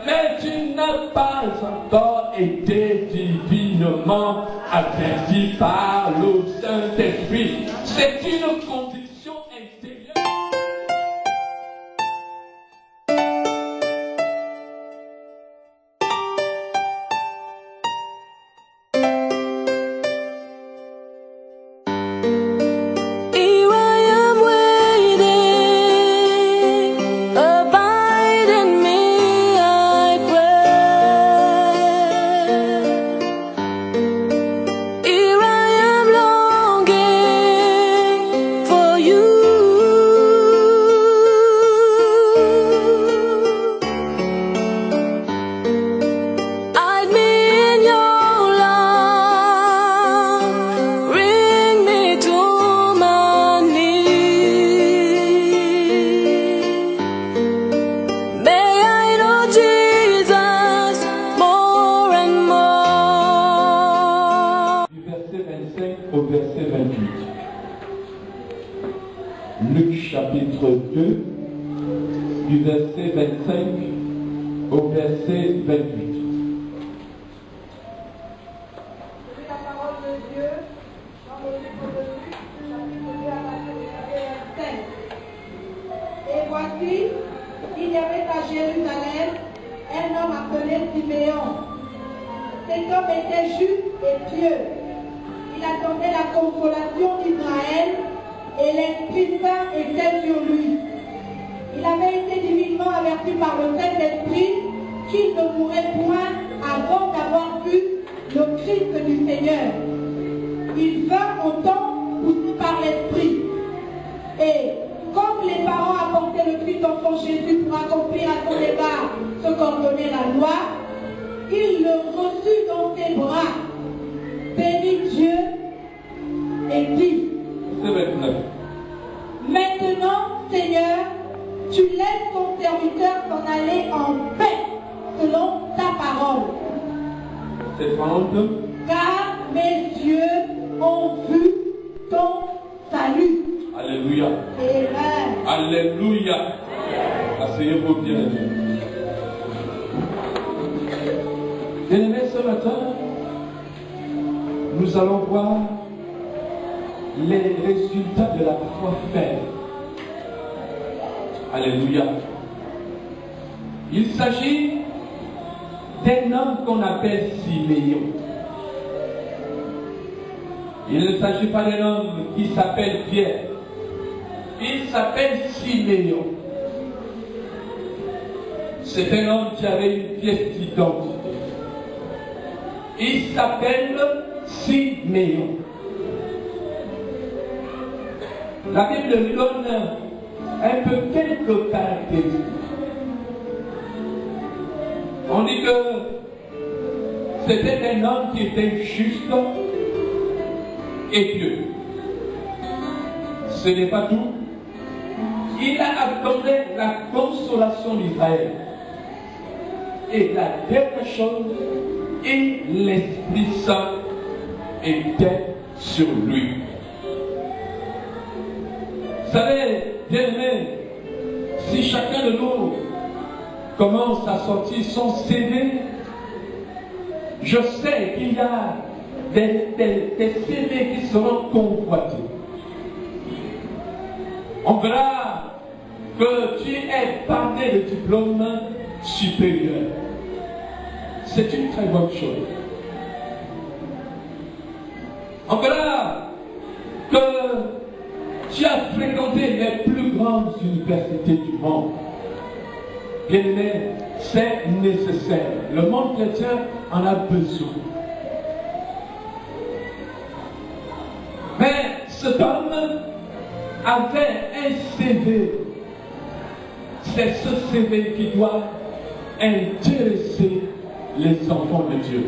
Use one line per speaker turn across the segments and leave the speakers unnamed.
mais tu n'as pas encore été divinement averti par le Saint-Esprit. C'est une conviction intérieure. Au verset 28. Luc chapitre 2, du verset 25 au verset 28.
La parole de Dieu dans le livre de Luc, chapitre 2 à verset 25. Et voici, il y avait à Jérusalem un homme appelé Siméon. Cet homme était juste et pieux. Il attendait la consolation d'Israël et l'Esprit Saint était sur lui. Il avait été divinement averti par le Saint-Esprit qu'il ne mourrait point avant d'avoir vu le Christ du Seigneur. Il vint au temps poussé par l'Esprit. Et comme les parents apportaient le Christ enfant Jésus pour accomplir à son départ ce qu'ordonnait la loi, il le reçut dans ses bras, bénit Dieu et dit: Maintenant, Seigneur, tu laisses ton serviteur s'en aller en paix selon ta parole.
C'est 30.
Car mes yeux ont vu ton salut.
Alléluia.
Amen.
Alléluia. Asseyez-vous bien. Bien-aimés, ce matin, nous allons voir les résultats de la foi ferme. Alléluia. Il s'agit d'un homme qu'on appelle Siméon. Il ne s'agit pas d'un homme qui s'appelle Pierre. Il s'appelle Siméon. C'est un homme qui avait une pièce d'identité. Il s'appelle Siméon. La Bible lui donne un peu quelques caractéristiques. On dit que c'était un homme qui était juste et pieux. Ce n'est pas tout. Il a accordé la consolation d'Israël. Et la dernière chose, et l'Esprit Saint était sur lui. Vous savez, bien aimé, si chacun de nous commence à sortir son CV, je sais qu'il y a des CV qui seront convoités. On verra que tu es parlé de diplôme supérieur. C'est une très bonne chose. On verra que tu as fréquenté les plus grandes universités du monde. Bien aimé, c'est nécessaire. Le monde chrétien en a besoin. Mais cet homme avait un CV. C'est ce CV qui doit intéresser les enfants de Dieu.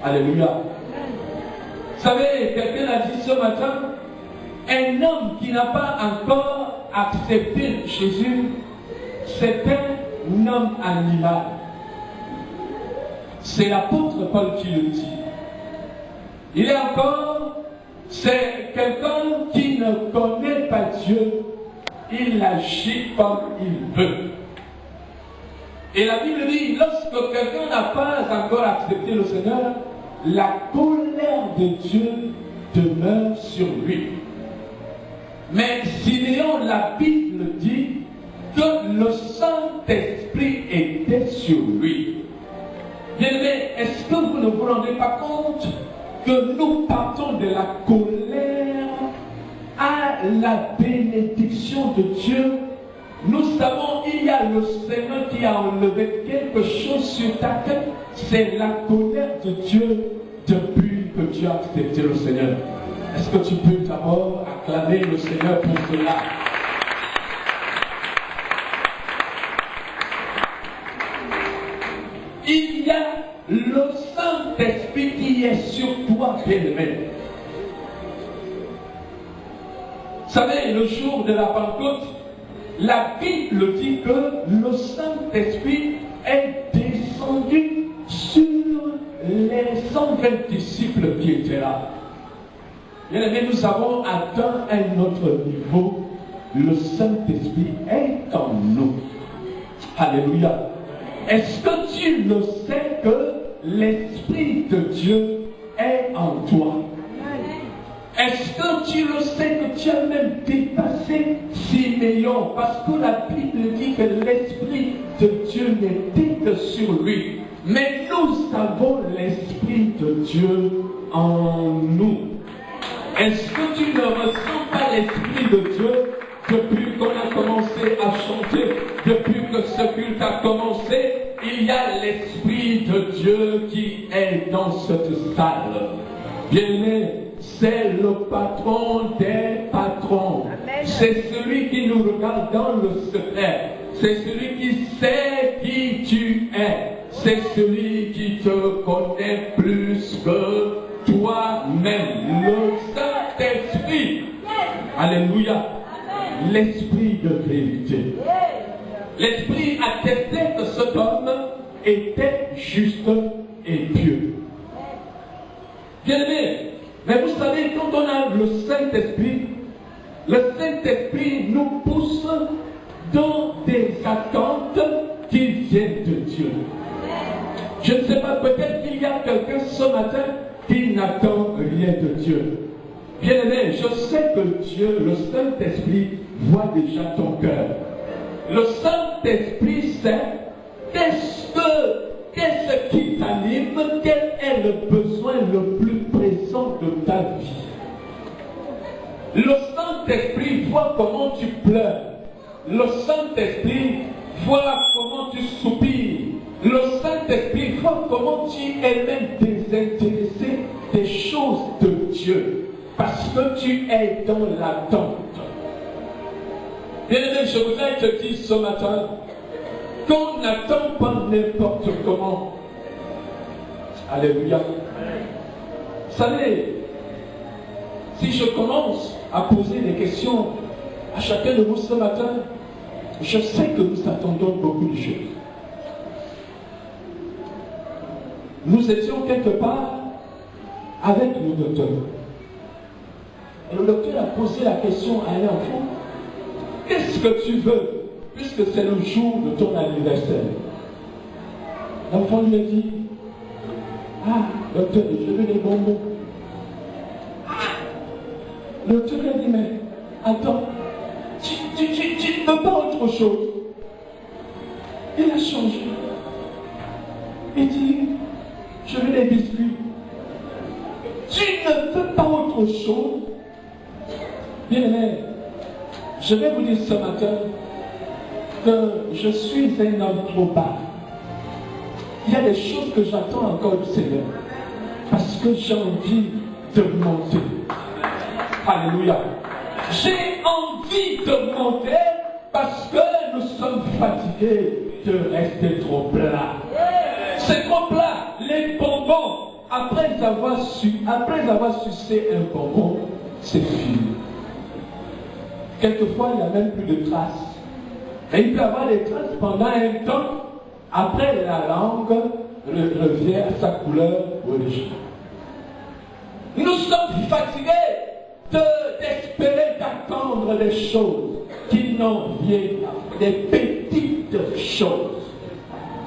Alléluia. Vous savez, quelqu'un a dit ce matin, un homme qui n'a pas encore accepté Jésus, c'est un homme animal. C'est l'apôtre Paul qui le dit. Il est encore, c'est quelqu'un qui ne connaît pas Dieu. Il agit comme il veut. Et la Bible dit, lorsque quelqu'un n'a pas encore accepté le Seigneur, la colère de Dieu demeure sur lui. Mais Siméon, la Bible dit que le Saint-Esprit était sur lui. Bien-aimés, est-ce que vous ne vous rendez pas compte que nous partons de la colère à la bénédiction de Dieu? Nous savons qu'il y a le Seigneur qui a enlevé quelque chose sur ta tête. C'est la colère de Dieu depuis que tu as accepté le Seigneur. Est-ce que tu peux d'abord acclamer le Seigneur pour cela? Il y a le Saint-Esprit qui est sur toi, bien-aimé. Vous savez, le jour de la Pentecôte, la Bible dit que le Saint-Esprit est descendu sur les 120 disciples qui étaient là. Bien-aimé, nous avons atteint un autre niveau. Le Saint-Esprit est en nous. Alléluia. Est-ce que tu le sais que l'Esprit de Dieu est en toi? Est-ce que tu le sais que tu as même dépassé Siméon? Parce que la Bible dit que l'Esprit de Dieu n'était que sur lui. Mais nous avons l'Esprit de Dieu en nous. Est-ce que tu ne ressens pas l'Esprit de Dieu depuis qu'on a commencé à chanter, depuis que ce culte a commencé? Il y a l'Esprit de Dieu qui est dans cette salle. Bien-aimé, c'est le patron des patrons. C'est celui qui nous regarde dans le secret. C'est celui qui sait qui tu es. C'est celui qui te connaît plus que toi-même. Le Saint-Esprit. Alléluia. L'Esprit de vérité. L'Esprit attestait que cet homme était juste et pieux. Bien-aimé, mais vous savez, quand on a le Saint-Esprit nous pousse dans des attentes qui viennent de Dieu. Je ne sais pas, peut-être qu'il y a quelqu'un ce matin qui n'attend rien de Dieu. Bien-aimé, je sais que Dieu, le Saint-Esprit, voit déjà ton cœur. Le Saint-Esprit sait qu'est-ce qui t'anime, quel est le besoin le plus présent de ta vie. Le Saint-Esprit voit comment tu pleures. Le Saint-Esprit voit comment tu soupires. Le Saint-Esprit voit comment tu es même désintéressé des choses de Dieu. Parce que tu es dans l'attente. Bien-aimé, je voudrais te dire ce matin qu'on n'attend pas n'importe comment. Alléluia. Vous savez, si je commence à poser des questions à chacun de vous ce matin, je sais que nous attendons beaucoup de choses. Nous étions quelque part avec le docteur. Et le docteur a posé la question à un enfant. Qu'est-ce que tu veux, puisque c'est le jour de ton anniversaire? L'enfant lui a dit, ah, docteur, je veux des bonbons. Ah, le docteur lui a dit, mais attends, tu ne veux pas autre chose? Il a changé. Il dit, je veux des biscuits. Tu ne veux pas autre chose? Bien aimé, je vais vous dire ce matin que je suis un homme trop bas. Il y a des choses que j'attends encore du Seigneur. Parce que j'ai envie de monter. Alléluia. J'ai envie de monter parce que nous sommes fatigués de rester trop plats. C'est trop plat. Les bonbons, après avoir sucé un bonbon, c'est fini. Quelquefois, il n'y a même plus de traces. Et il peut y avoir des traces pendant un temps. Après, la langue revient à sa couleur originale. Nous sommes fatigués d'espérer, d'attendre des choses qui n'en viennent pas. Des petites choses.